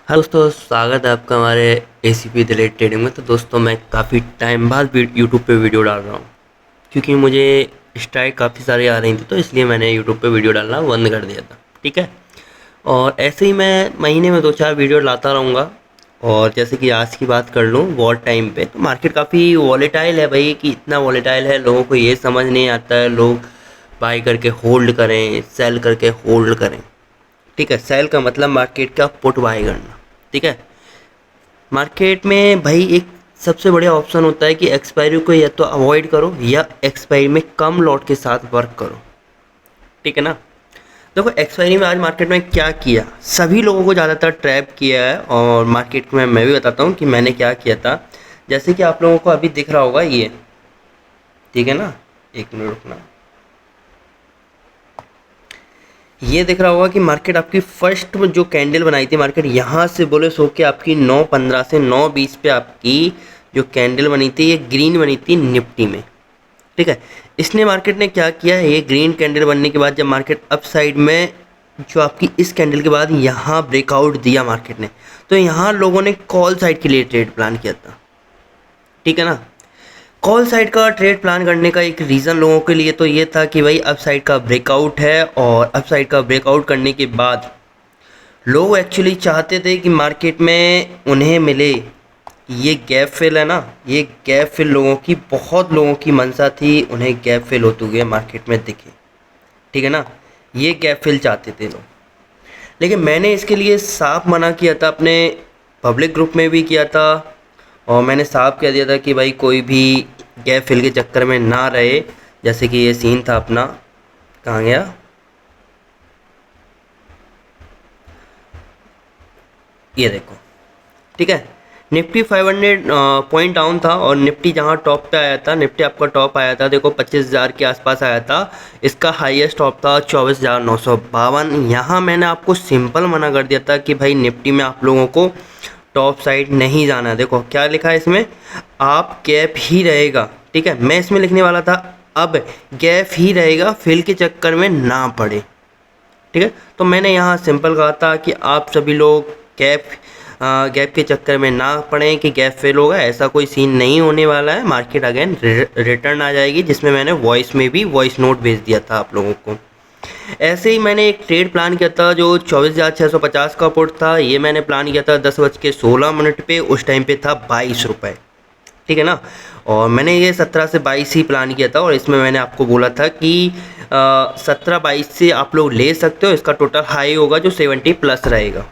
हाँ दोस्तों, स्वागत है आपका हमारे ACP दिलेट ट्रेडिंग में। तो दोस्तों, मैं काफ़ी टाइम बाद यूट्यूब पे वीडियो डाल रहा हूँ क्योंकि मुझे स्ट्राइक काफ़ी सारी आ रही थी, तो इसलिए मैंने यूट्यूब पे वीडियो डालना बंद कर दिया था। ठीक है। और ऐसे ही मैं महीने में 2-4 वीडियो लाता रहूँगा। और जैसे कि आज की बात कर लूँ, वॉर टाइम पे तो मार्केट काफ़ी वॉलेटाइल है भाई, कि इतना वॉलेटाइल है लोगों को ये समझ नहीं आता है। लोग बाई करके होल्ड करें, सेल करके होल्ड करें। ठीक है। सेल का मतलब मार्केट का पुट बाय करना। ठीक है। मार्केट में भाई एक सबसे बढ़िया ऑप्शन होता है कि एक्सपायरी को या तो अवॉइड करो या एक्सपायरी में कम लॉट के साथ वर्क करो। ठीक है ना। देखो, एक्सपायरी में आज मार्केट में क्या किया, सभी लोगों को ज़्यादातर ट्रैप किया है। और मार्केट में मैं भी बताता हूँ कि मैंने क्या किया था। जैसे कि आप लोगों को अभी दिख रहा होगा ये, ठीक है ना। एक मिनट रुकना। ये दिख रहा होगा कि मार्केट आपकी फर्स्ट जो कैंडल बनाई थी, मार्केट यहाँ से बुलिश होके आपकी 9:15 से 9:20 पे आपकी जो कैंडल बनी थी, ये ग्रीन बनी थी निफ्टी में। ठीक है। इसने मार्केट ने क्या किया है, ये ग्रीन कैंडल बनने के बाद जब मार्केट अप साइड में जो आपकी इस कैंडल के बाद यहाँ ब्रेकआउट दिया मार्केट ने, तो यहाँ लोगों ने कॉल साइड के लिए ट्रेड प्लान किया था। ठीक है ना। कॉल साइड का ट्रेड प्लान करने का एक रीज़न लोगों के लिए तो ये था कि भाई अप साइड का ब्रेकआउट है, और अप साइड का ब्रेकआउट करने के बाद लोग एक्चुअली चाहते थे कि मार्केट में उन्हें मिले ये गैप फिल है ना। ये गैप फिल लोगों की, बहुत लोगों की मंशा थी, उन्हें गैप फिल होते हुए मार्केट में दिखे। ठीक है ना। ये गैप फिल चाहते थे लोग, लेकिन मैंने इसके लिए साफ मना किया था, अपने पब्लिक ग्रुप में भी किया था। और मैंने साफ कह दिया था कि भाई कोई भी गैप फिल के चक्कर में ना रहे। जैसे कि ये सीन था अपना, कहाँ गया, ये देखो। ठीक है। निफ्टी 500 पॉइंट डाउन था, और निफ्टी जहाँ टॉप पे आया था, निफ्टी आपका टॉप आया था, देखो 25,000 के आसपास आया था। इसका हाईएस्ट टॉप था 24,952। यहाँ मैंने आपको सिंपल मना कर दिया था कि भाई निफ्टी में आप लोगों को टॉप साइड नहीं जाना। देखो क्या लिखा है इसमें, आप गैप ही रहेगा। ठीक है। मैं इसमें लिखने वाला था अब गैप ही रहेगा, फिल के चक्कर में ना पड़े। ठीक है। तो मैंने यहाँ सिंपल कहा था कि आप सभी लोग गैप गैप के चक्कर में ना पड़ें कि गैप फेल होगा, ऐसा कोई सीन नहीं होने वाला है। मार्केट अगेन रिटर्न आ जाएगी, जिसमें मैंने वॉइस में भी वॉइस नोट भेज दिया था आप लोगों को। ऐसे ही मैंने एक ट्रेड प्लान किया था जो 24,650 का पुट था। ये मैंने प्लान किया था 10:16 पे, उस टाइम पे था 22 रुपये। ठीक है ना। और मैंने ये 17 से 22 ही प्लान किया था, और इसमें मैंने आपको बोला था कि 17-22 से आप लोग ले सकते हो। इसका टोटल हाई होगा जो 70 प्लस रहेगा।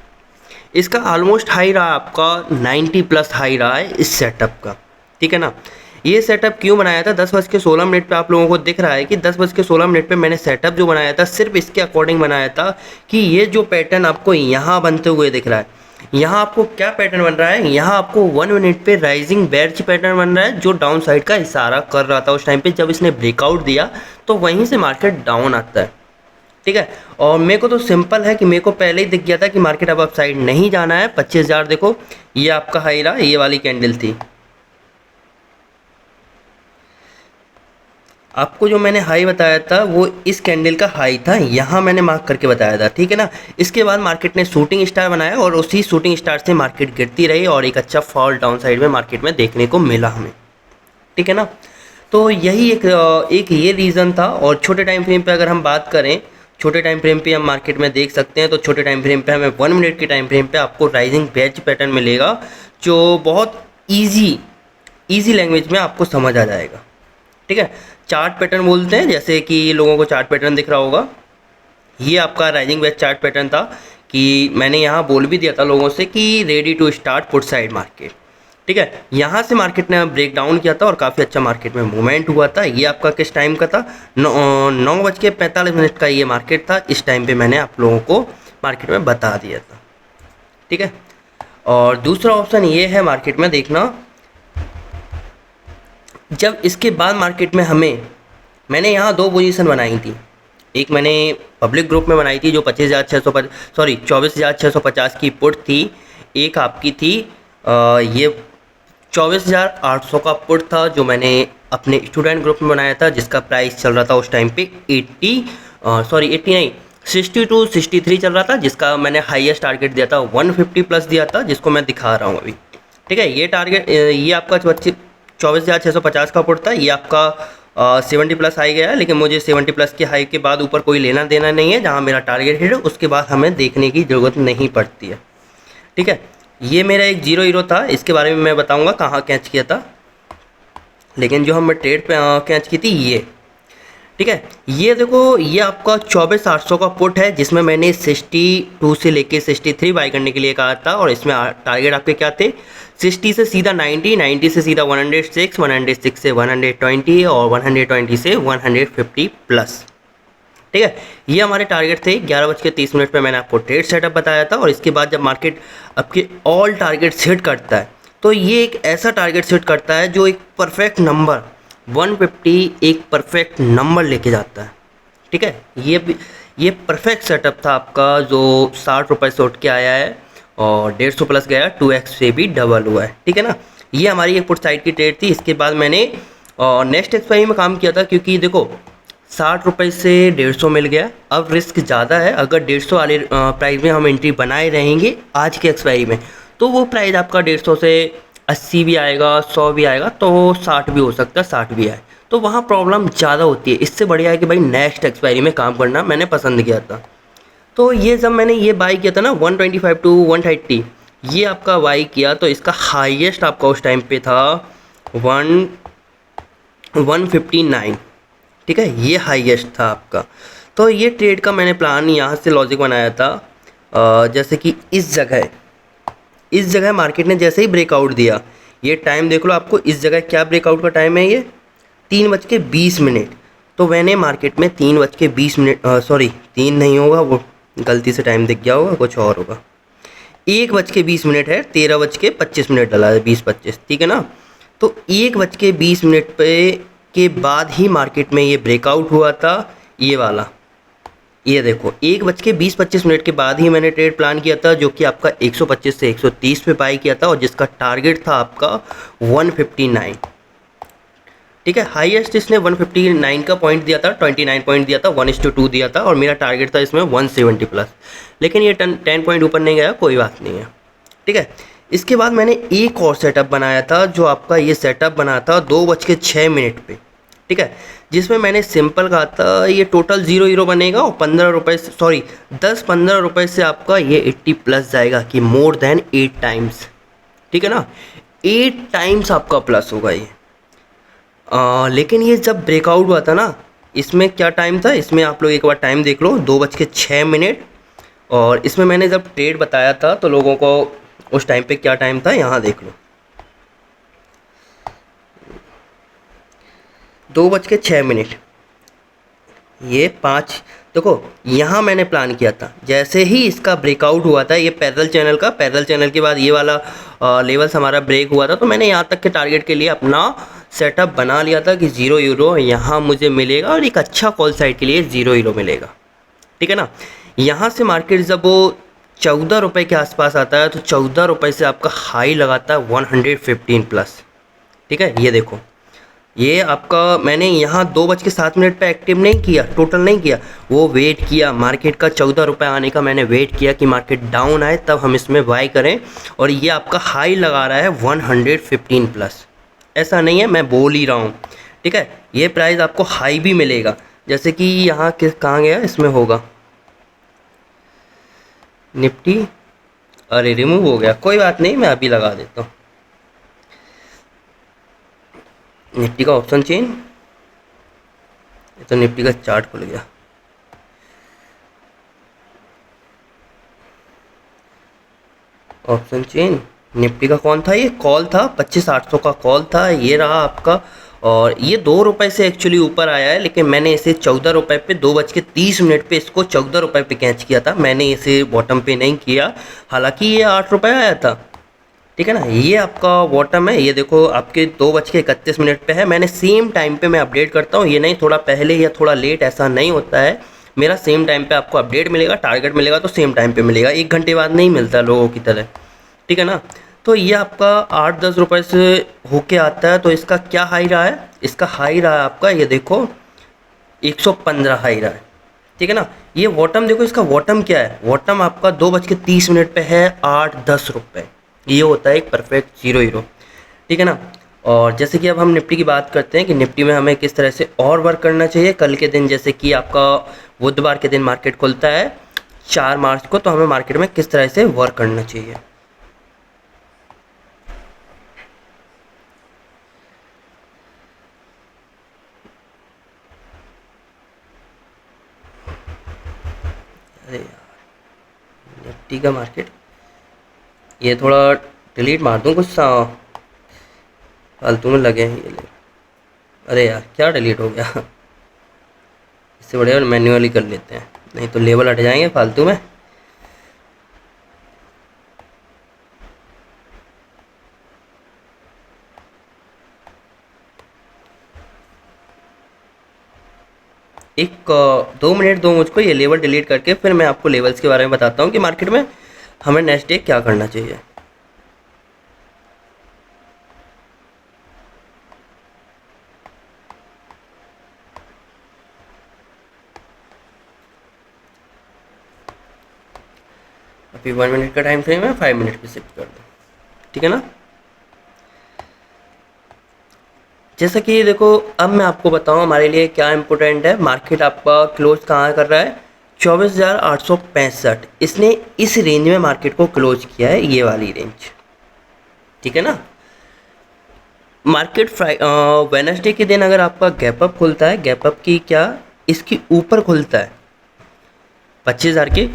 इसका ऑलमोस्ट हाई रहा आपका 90 प्लस हाई रहा है इस सेटअप का। ठीक है ना। ये सेटअप क्यों बनाया था, 10:16 पे आप लोगों को दिख रहा है कि 10:16 पे मैंने सेटअप जो बनाया था सिर्फ इसके अकॉर्डिंग बनाया था कि ये जो पैटर्न आपको यहाँ बनते हुए दिख रहा है, यहाँ आपको क्या पैटर्न बन रहा है, यहाँ आपको 1 मिनट पे राइजिंग बेयरच पैटर्न बन रहा है, जो डाउन साइड का इशारा कर रहा था उस टाइम पे। जब इसने ब्रेकआउट दिया तो वहीं से मार्केट डाउन आता है। ठीक है। और मेरे को तो सिंपल है कि मेरे को पहले ही दिख गया था कि मार्केट अब अप साइड नहीं जाना है। 25,000 देखो, ये आपका हाई रहा, ये वाली कैंडल थी। आपको जो मैंने हाई बताया था वो इस कैंडल का हाई था, यहाँ मैंने मार्क करके बताया था। ठीक है ना। इसके बाद मार्केट ने शूटिंग स्टार बनाया, और उसी शूटिंग स्टार से मार्केट गिरती रही, और एक अच्छा फॉल डाउन साइड में मार्केट में देखने को मिला हमें। ठीक है ना। तो यही एक ये रीज़न था। और छोटे टाइम फ्रेम पे अगर हम बात करें, छोटे टाइम फ्रेम पे हम मार्केट में देख सकते हैं, तो छोटे टाइम फ्रेम पे हमें 1 मिनट के टाइम फ्रेम पे आपको राइजिंग वेज पैटर्न मिलेगा, जो बहुत ईजी लैंग्वेज में आपको समझ आ जाएगा। ठीक है। चार्ट पैटर्न बोलते हैं, जैसे कि लोगों को चार्ट पैटर्न दिख रहा होगा, ये आपका राइजिंग वेज चार्ट पैटर्न था। कि मैंने यहाँ बोल भी दिया था लोगों से कि ready to start put side market. ठीक है। यहाँ से मार्केट ने ब्रेक डाउन किया था, और काफ़ी अच्छा मार्केट में मूवमेंट हुआ था। ये आपका किस टाइम का था, 9:45 का ये मार्केट था। इस टाइम पे मैंने आप लोगों को मार्केट में बता दिया था। ठीक है। और दूसरा ऑप्शन ये है मार्केट में देखना, जब इसके बाद मार्केट में मैंने यहाँ 2 पोजीशन बनाई थी। एक मैंने पब्लिक ग्रुप में बनाई थी जो 24,650 की पुट थी। एक आपकी थी ये 24,800 का पुट था, जो मैंने अपने स्टूडेंट ग्रुप में बनाया था, जिसका प्राइस चल रहा था उस टाइम पे 80 नहीं 60 टू 63 चल रहा था, जिसका मैंने हाईएस्ट टारगेट दिया था 150 प्लस दिया था, जिसको मैं दिखा रहा हूँ अभी। ठीक है, ये टारगेट ये आपका 24,650 का पुट था, ये आपका 70 प्लस हाई गया है, लेकिन मुझे 70 प्लस की हाई के बाद ऊपर कोई लेना देना नहीं है। जहाँ मेरा टारगेट हिट है उसके बाद हमें देखने की ज़रूरत नहीं पड़ती है। ठीक है, ये मेरा एक जीरो हीरो था, इसके बारे में मैं बताऊँगा कहाँ कैच किया था, लेकिन जो हम ट्रेड पे कैच की थी ये। ठीक है, ये देखो, ये आपका 24,800 का पुट है, जिसमें मैंने 62 से लेके 63 बाई करने के लिए कहा था, और इसमें टारगेट आपके क्या थे, 60 से सीधा 90, 90 से सीधा 106, 106 से 120 और 120 से 150 प्लस। ठीक है, ये हमारे टारगेट थे। 11:30 पे मैंने आपको ट्रेड सेटअप बताया था, और इसके बाद जब मार्केट आपके ऑल टारगेट सेट करता है, तो ये एक ऐसा टारगेट सेट करता है जो एक परफेक्ट नंबर 150 एक परफेक्ट नंबर लेके जाता है। ठीक है, ये परफेक्ट सेटअप था आपका, जो 60 रुपये से उठ के आया है और 150 प्लस गया, 2x से भी डबल हुआ है। ठीक है ना, ये हमारी एक पुट साइड की ट्रेड थी। इसके बाद मैंने नेक्स्ट एक्सपायरी में काम किया था, क्योंकि देखो 60 रुपये से 150 मिल गया, अब रिस्क ज़्यादा है। अगर 150 वाले प्राइस में हम एंट्री बनाए रहेंगे आज के एक्सपायरी में, तो वो प्राइस आपका 150 से 80 भी आएगा, 100 भी आएगा, तो 60 भी हो सकता है, 60 भी आए, तो वहाँ प्रॉब्लम ज़्यादा होती है। इससे बढ़िया है कि भाई नेक्स्ट एक्सपायरी में काम करना मैंने पसंद किया था। तो ये जब मैंने ये बाई किया था ना 125 टू 130, ये आपका बाई किया, तो इसका हाईएस्ट आपका उस टाइम पे था 159। ठीक है, ये हाईएस्ट था आपका। तो ये ट्रेड का मैंने प्लान यहाँ से लॉजिक बनाया था, जैसे कि इस जगह मार्केट ने जैसे ही ब्रेकआउट दिया, ये टाइम देख लो आपको, इस जगह क्या ब्रेकआउट का टाइम है, ये 3:20। तो मैंने मार्केट में 3:20, सॉरी 3 नहीं होगा, वो गलती से टाइम दिख गया होगा, कुछ और होगा, 1:20 है, 13:25 डाला है, 20:25। ठीक है ना, तो 1:20 पे के बाद ही मार्केट में ये ब्रेकआउट हुआ था, ये वाला। ये देखो 1:20-25 के बाद ही मैंने ट्रेड प्लान किया था, जो कि आपका 125 से 130 पे बाई किया था, और जिसका टारगेट था आपका 159। ठीक है, हाईएस्ट इसने 159 का पॉइंट दिया था, 29 पॉइंट दिया था, 1:2 दिया था, और मेरा टारगेट था इसमें 170 प्लस, लेकिन ये 10 पॉइंट ऊपर नहीं गया, कोई बात नहीं है। ठीक है, इसके बाद मैंने एक और सेटअप बनाया था, जो आपका ये सेटअप बना था 2:06 पे। ठीक है, जिसमें मैंने सिंपल कहा था ये टोटल 0 हीरो बनेगा, और 15 रुपये से, सॉरी 10-15 रुपये से आपका ये 80 प्लस जाएगा, कि मोर देन 8 टाइम्स। ठीक है ना, 8 टाइम्स आपका प्लस होगा ये। लेकिन ये जब ब्रेकआउट हुआ था ना, इसमें क्या टाइम था, इसमें आप लोग एक बार टाइम देख लो, 2:06। और इसमें मैंने जब ट्रेड बताया था तो लोगों को उस टाइम पे क्या टाइम था, यहाँ देख लो, 2:06। ये 5, देखो यहाँ मैंने प्लान किया था, जैसे ही इसका ब्रेकआउट हुआ था, ये पैरेलल चैनल के बाद ये वाला लेवल्स हमारा ब्रेक हुआ था, तो मैंने यहाँ तक के टारगेट के लिए अपना सेटअप बना लिया था कि 0 हीरो यहाँ मुझे मिलेगा, और एक अच्छा कॉल साइड के लिए 0 हीरो मिलेगा। ठीक है ना, यहाँ से मार्केट जब वो 14 रुपये के आसपास आता है, तो 14 रुपये से आपका हाई लगाता है 115 प्लस। ठीक है, ये देखो, ये आपका मैंने यहाँ 2:07 पे एक्टिव नहीं किया, टोटल नहीं किया, वो वेट किया मार्केट का 14 रुपये आने का, मैंने वेट किया कि मार्केट डाउन आए तब हम इसमें बाय करें, और ये आपका हाई लगा रहा है 115 प्लस। ऐसा नहीं है, मैं बोल ही रहा हूँ। ठीक है, ये प्राइस आपको हाई भी मिलेगा, जैसे कि यहाँ कहाँ गया, इसमें होगा निफ्टी, अरे रिमूव हो गया, कोई बात नहीं, मैं अभी लगा देता हूँ निफ्टी का ऑप्शन चेन। तो निफ्टी का चार्ट खुल गया, ऑप्शन चेन निफ्टी का कौन था, ये कॉल था, 25,800 का कॉल था, ये रहा आपका। और ये 2 रुपये से एक्चुअली ऊपर आया है, लेकिन मैंने इसे 14 रुपये पे 2:30 पे इसको 14 रुपये पे कैच किया था, मैंने इसे बॉटम पे नहीं किया, हालांकि ये 8 रुपये आया था। ठीक है ना, ये आपका बॉटम है, ये देखो आपके 2:31 पे है। मैंने सेम टाइम पे मैं अपडेट करता हूँ, ये नहीं थोड़ा पहले या थोड़ा लेट, ऐसा नहीं होता है, मेरा सेम टाइम पे आपको अपडेट मिलेगा, टारगेट मिलेगा तो सेम टाइम पे मिलेगा, 1 घंटे बाद नहीं मिलता लोगों की तरह। ठीक है ना, तो ये आपका 8-10 रुपये से होके आता है। तो इसका क्या हाई रहा है, इसका हाई रहा है आपका, ये देखो 115 हाई रहा है। ठीक है ना। ये बॉटम देखो, इसका बॉटम क्या है, बॉटम आपका 2:30 पे है 8-10 रुपये। ये होता है एक परफेक्ट जीरो हीरो। ठीक है ना। और जैसे कि अब हम निफ्टी की बात करते हैं कि निफ्टी में हमें किस तरह से और वर्क करना चाहिए कल के दिन। जैसे कि आपका बुधवार के दिन मार्केट खुलता है 4 मार्च को, तो हमें मार्केट में किस तरह से वर्क करना चाहिए। अरे यार, निफ्टी का मार्केट, ये थोड़ा डिलीट मार दूँ कुछ फालतू में लगे हैं ये ले। अरे यार क्या डिलीट हो गया इससे बढ़िया मैन्युअली कर लेते हैं, नहीं तो लेवल हट जाएंगे फालतू में। एक 2 मिनट दो मुझको, ये लेवल डिलीट करके फिर मैं आपको लेवल्स के बारे में बताता हूँ कि मार्केट में हमें नेक्स्ट डे क्या करना चाहिए। अभी 1 मिनट का टाइम फ्रेम है, 5 मिनट पे शिफ्ट कर दो। ठीक है ना। जैसा कि देखो, अब मैं आपको बताऊं हमारे लिए क्या इंपॉर्टेंट है। मार्केट आपका क्लोज कहाँ कर रहा है, 24,865। इसने इस रेंज में मार्केट को क्लोज किया है, ये वाली रेंज। ठीक है ना। मार्केट वेनसडे के दिन अगर आपका गैप अप खुलता है, गैप अप की क्या, इसकी ऊपर खुलता है 25,000 के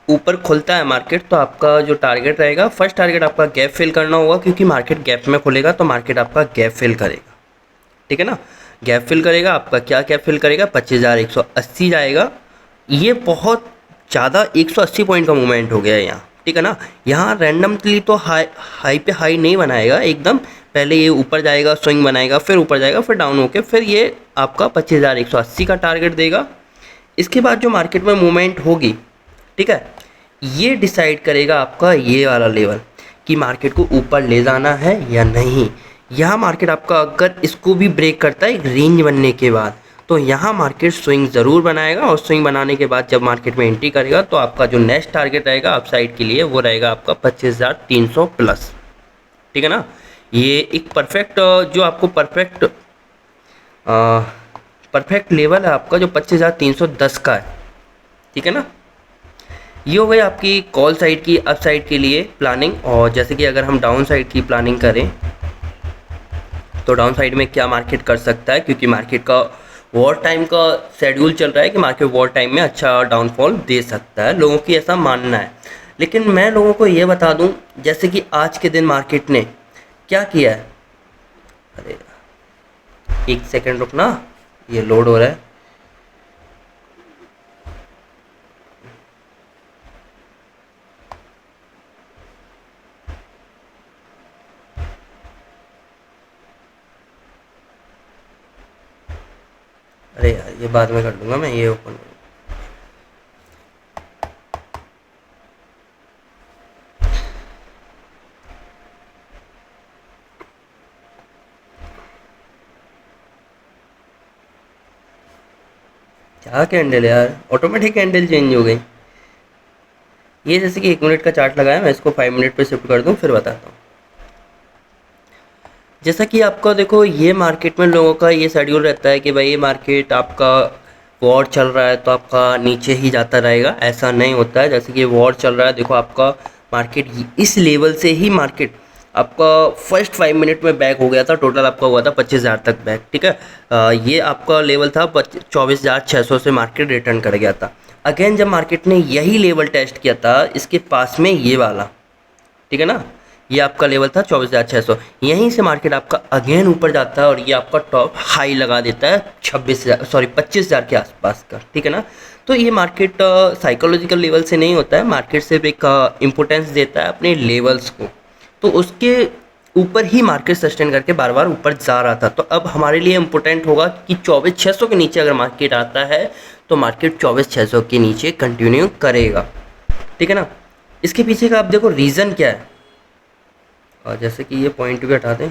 ऊपर खुलता है मार्केट, तो आपका जो टारगेट रहेगा, फर्स्ट टारगेट आपका गैप फिल करना होगा, क्योंकि मार्केट गैप में खुलेगा तो मार्केट आपका गैप फिल करेगा। ठीक है ना। गैप फिल करेगा आपका, क्या गैप फिल करेगा, 25,180 जाएगा। ये बहुत ज़्यादा 180 पॉइंट का मूवमेंट हो गया है यहाँ। ठीक है ना। यहाँ रैंडमली तो हाई हाई पे हाई नहीं बनाएगा एकदम, पहले ये ऊपर जाएगा, स्विंग बनाएगा, फिर ऊपर जाएगा, फिर डाउन होके फिर ये आपका 25,180 का टारगेट देगा। इसके बाद जो मार्केट में मूवमेंट होगी, ठीक है, ये डिसाइड करेगा आपका ये वाला लेवल कि मार्केट को ऊपर ले जाना है या नहीं। यहाँ मार्केट आपका अगर इसको भी ब्रेक करता है एक रेंज बनने के बाद, तो यहाँ मार्केट स्विंग ज़रूर बनाएगा, और स्विंग बनाने के बाद जब मार्केट में एंट्री करेगा तो आपका जो नेक्स्ट टारगेट रहेगा अपसाइड के लिए, वो रहेगा आपका 25,300 प्लस। ठीक है ना। ये एक परफेक्ट जो आपको परफेक्ट लेवल है आपका, जो 25,310 का है। ठीक है ना। ये हो गई आपकी कॉल साइड की अप साइड के लिए प्लानिंग। और जैसे कि अगर हम डाउन साइड की प्लानिंग करें, तो डाउन साइड में क्या मार्केट कर सकता है, क्योंकि मार्केट का वॉर टाइम का शेड्यूल चल रहा है कि मार्केट वॉर टाइम में अच्छा डाउनफॉल दे सकता है, लोगों की ऐसा मानना है। लेकिन मैं लोगों को ये बता दूं, जैसे कि आज के दिन मार्केट ने क्या किया है। अरे एक सेकंड रुकना, ये लोड हो रहा है। अरे यार ये बाद में कर लूँगा मैं, ये ओपन क्या कैंडल यार, ऑटोमेटिक कैंडल चेंज हो गई। ये जैसे कि 1 मिनट का चार्ट लगाया, मैं इसको 5 मिनट पे शिफ्ट कर दूँ फिर बताता हूँ। जैसा कि आपका देखो, ये मार्केट में लोगों का ये शेड्यूल रहता है कि भाई ये मार्केट आपका वॉर चल रहा है तो आपका नीचे ही जाता रहेगा, ऐसा नहीं होता है। जैसे कि वॉर चल रहा है, देखो आपका मार्केट इस लेवल से ही मार्केट आपका फर्स्ट 5 मिनट में बैक हो गया था, टोटल आपका हुआ था 25,000 तक बैक। ठीक है। ये आपका लेवल था 24,600 से मार्केट रिटर्न कर गया था। अगेन जब मार्केट ने यही लेवल टेस्ट किया था इसके पास में, ये वाला, ठीक है ना, ये आपका लेवल था 24,600। यहीं से मार्केट आपका अगेन ऊपर जाता है और ये आपका टॉप हाई लगा देता है 25,000 के आसपास का। ठीक है ना। तो ये मार्केट साइकोलॉजिकल लेवल से नहीं होता है, मार्केट सिर्फ एक इम्पोर्टेंस देता है अपने लेवल्स को, तो उसके ऊपर ही मार्केट सस्टेन करके बार बार ऊपर जा रहा था। तो अब हमारे लिए इम्पोर्टेंट होगा कि 24,600 के नीचे अगर मार्केट आता है तो मार्केट 24,600 के नीचे कंटिन्यू करेगा। ठीक है ना। इसके पीछे का आप देखो रीज़न क्या है, और जैसे कि ये पॉइंट भी हटा दें,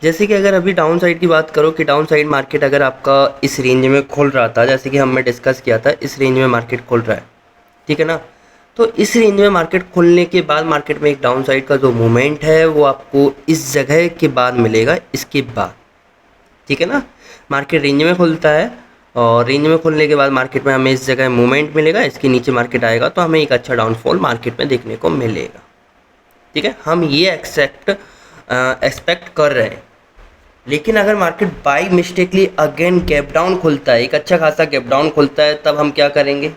जैसे कि अगर अभी डाउन साइड की बात करो कि डाउन साइड मार्केट अगर आपका इस रेंज में खुल रहा था, जैसे कि हमने डिस्कस किया था इस रेंज में मार्केट खुल रहा है, ठीक है ना। तो इस रेंज में मार्केट खुलने के बाद मार्केट में एक डाउन साइड का जो मूवमेंट है वो आपको इस जगह के बाद मिलेगा, इसके बाद, ठीक है ना। मार्केट रेंज में खुलता है और रेंज में खुलने के बाद मार्केट में हमें इस जगह मूवमेंट मिलेगा, इसके नीचे मार्केट आएगा तो हमें एक अच्छा डाउनफॉल मार्केट में देखने को मिलेगा, ठीक है। हम ये एक्सपेक्ट कर रहे हैं। लेकिन अगर market by mistakenly again gap down खुलता है, एक अच्छा खासा गैप डाउन खुलता है, तब हम क्या करेंगे।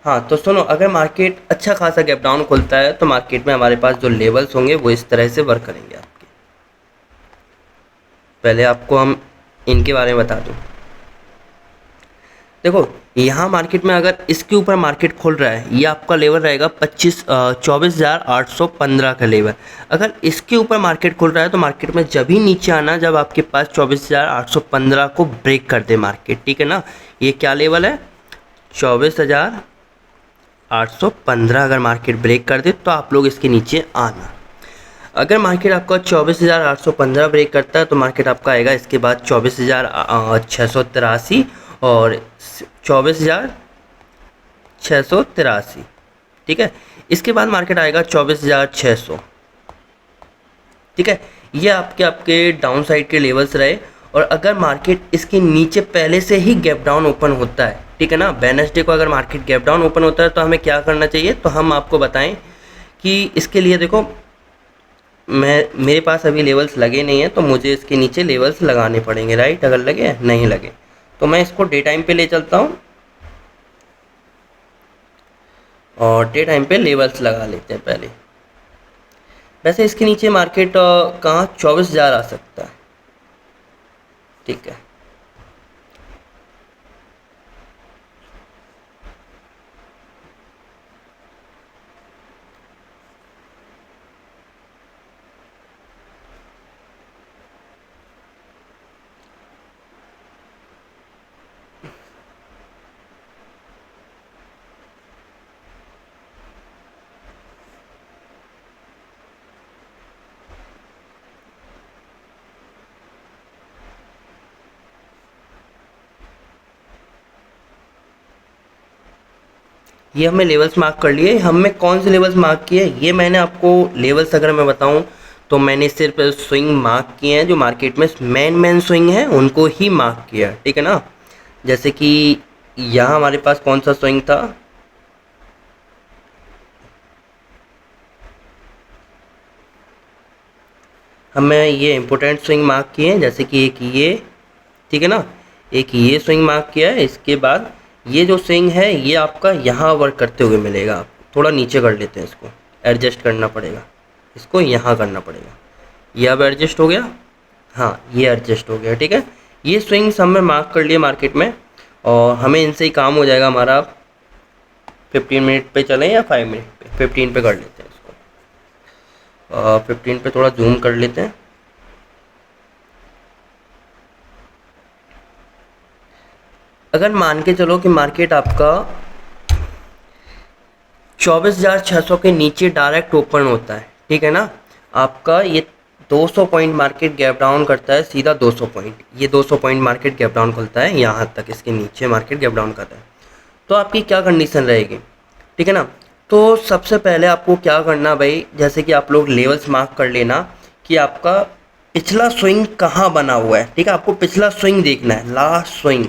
हाँ तो सुनो, अगर मार्केट अच्छा खासा गैप डाउन खुलता है तो मार्केट में हमारे पास जो लेवल्स होंगे वो इस तरह से वर्क करेंगे आपके। पहले आपको हम इनके बारे में बता दूँ। देखो यहाँ मार्केट में अगर इसके ऊपर मार्केट खुल रहा है, ये आपका लेवल रहेगा 24,815 का लेवल। अगर इसके ऊपर मार्केट खुल रहा है तो मार्केट में जब ही नीचे आना जब आपके पास 24,815 को ब्रेक कर दे मार्केट, ठीक है ना। ये क्या लेवल है, 24,815। अगर मार्केट ब्रेक कर दे तो आप लोग इसके नीचे आना। अगर मार्केट आपका 24,815 ब्रेक करता है तो मार्केट आपका आएगा इसके बाद 24,683 और 24,683, ठीक है। इसके बाद मार्केट आएगा 24,600, ठीक है। ये आपके डाउन साइड के लेवल्स रहे। और अगर मार्केट इसके नीचे पहले से ही गैप डाउन ओपन होता है, ठीक है ना, वेडनेसडे को अगर मार्केट गैप डाउन ओपन होता है तो हमें क्या करना चाहिए, तो हम आपको बताएं कि इसके लिए देखो मेरे पास अभी लेवल्स लगे नहीं हैं तो मुझे इसके नीचे लेवल्स लगाने पड़ेंगे, राइट। अगर लगे नहीं लगे तो मैं इसको डे टाइम पे ले चलता हूँ और डे टाइम पे लेवल्स लगा लेते हैं पहले। वैसे इसके नीचे मार्केट कहाँ 24,000 आ सकता है, ठीक है। ये हमने लेवल्स मार्क कर लिए। हमने कौन से लेवल्स मार्क किए, ये मैंने आपको लेवल्स अगर मैं बताऊं तो मैंने सिर्फ स्विंग मार्क किए हैं, जो मार्केट में मेन स्विंग है उनको ही मार्क किया, ठीक है ना। जैसे कि यहाँ हमारे पास कौन सा स्विंग था, हमें ये इम्पोर्टेंट स्विंग मार्क किए हैं, जैसे कि एक ये, ठीक है ना, एक ये स्विंग मार्क किया है। इसके बाद ये जो स्विंग है ये आपका यहाँ वर्क करते हुए मिलेगा। आप थोड़ा नीचे कर लेते हैं, इसको एडजस्ट करना पड़ेगा, इसको यहाँ करना पड़ेगा। ये अब एडजस्ट हो गया, हाँ ये एडजस्ट हो गया, ठीक है। ये स्विंग्स हमने मार्क कर लिए मार्केट में और हमें इनसे ही काम हो जाएगा हमारा। 15 मिनट पे चलें या 5 मिनट पे, 15 पे कर लेते हैं इसको। 15 पे थोड़ा जूम कर लेते हैं। अगर मान के चलो कि मार्केट आपका 24,600 के नीचे डायरेक्ट ओपन होता है, ठीक है ना, आपका ये 200 पॉइंट मार्केट गैप डाउन करता है, सीधा 200 पॉइंट, ये 200 पॉइंट मार्केट गैप डाउन खुलता है यहाँ तक, इसके नीचे मार्केट गैप डाउन करता है, तो आपकी क्या कंडीशन रहेगी, ठीक है ना। तो सबसे पहले आपको क्या करना भाई, जैसे कि आप लोग लेवल्स मार्क कर लेना कि आपका पिछला स्विंग कहाँ बना हुआ है, ठीक है। आपको पिछला स्विंग देखना है, लास्ट स्विंग,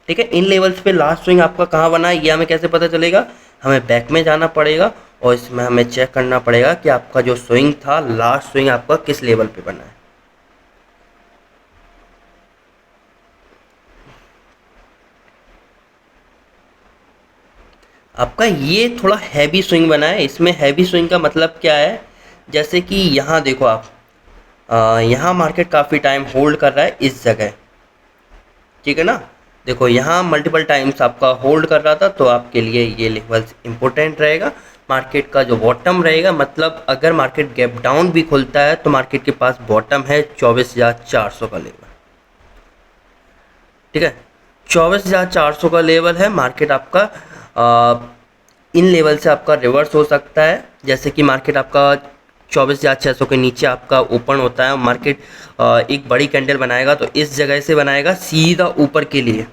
ठीक है। इन लेवल्स पे लास्ट स्विंग आपका कहाँ बना है ये हमें कैसे पता चलेगा, हमें बैक में जाना पड़ेगा और इसमें हमें चेक करना पड़ेगा कि आपका जो स्विंग था, लास्ट स्विंग आपका किस लेवल पे बना है। आपका ये थोड़ा हैवी स्विंग बना है। इसमें हैवी स्विंग का मतलब क्या है, जैसे कि यहाँ देखो आप, यहाँ मार्केट काफ़ी टाइम होल्ड कर रहा है इस जगह, ठीक है ना। देखो यहाँ मल्टीपल टाइम्स आपका होल्ड कर रहा था, तो आपके लिए ये लेवल्स इंपॉर्टेंट रहेगा। मार्केट का जो बॉटम रहेगा, मतलब अगर मार्केट गैप डाउन भी खुलता है तो मार्केट के पास बॉटम है 24,400 का लेवल, ठीक है। 24,400 का लेवल है। मार्केट आपका इन लेवल से आपका रिवर्स हो सकता है, जैसे कि मार्केट आपका 24,600 के नीचे आपका ओपन होता है। मार्केट एक बड़ी कैंडल बनाएगा तो इस जगह से बनाएगा सीधा ऊपर के लिए,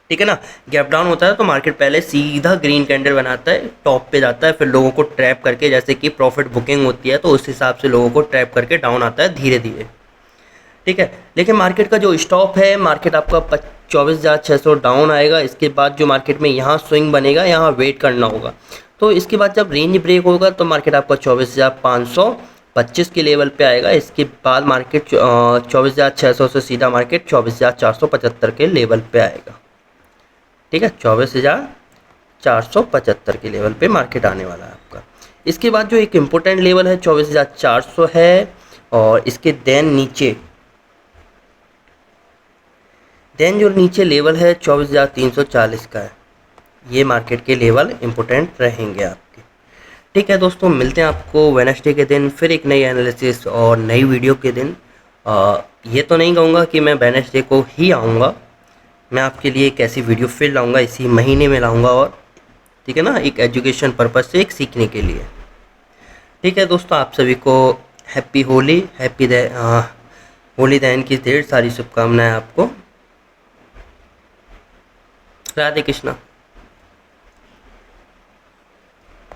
ठीक है ना। गैप डाउन होता है तो मार्केट पहले सीधा ग्रीन कैंडल बनाता है, टॉप पे जाता है, फिर लोगों को ट्रैप करके, जैसे कि प्रॉफिट बुकिंग होती है तो उस हिसाब से लोगों को ट्रैप करके डाउन आता है धीरे धीरे, ठीक है। लेकिन मार्केट का जो स्टॉप है, मार्केट आपका 24,600 डाउन आएगा, इसके बाद जो मार्केट में यहाँ स्विंग बनेगा, यहाँ वेट करना होगा। तो इसके बाद जब रेंज ब्रेक होगा तो मार्केट आपका 24,525 के लेवल पे आएगा। इसके बाद मार्केट 24,600 से सीधा मार्केट 24,475 के लेवल पे आएगा, ठीक है। 24,475 के लेवल पे मार्केट आने वाला है आपका। इसके बाद जो एक इम्पोर्टेंट लेवल है 24,400 है, और इसके देन जो नीचे लेवल है 24,340 का है। ये मार्केट के लेवल इम्पोर्टेंट रहेंगे आपके, ठीक है दोस्तों। मिलते हैं आपको वेडनेसडे के दिन फिर एक नई एनालिसिस और नई वीडियो के दिन। ये तो नहीं कहूँगा कि मैं वेडनेसडे को ही आऊँगा, मैं आपके लिए एक ऐसी वीडियो फिर लाऊंगा, इसी महीने में लाऊंगा, और ठीक है ना, एक एजुकेशन पर्पज़ से, एक सीखने के लिए, ठीक है दोस्तों। आप सभी को हैप्पी होली, होली दहन की ढेर सारी शुभकामनाएं आपको। राधे कृष्णा।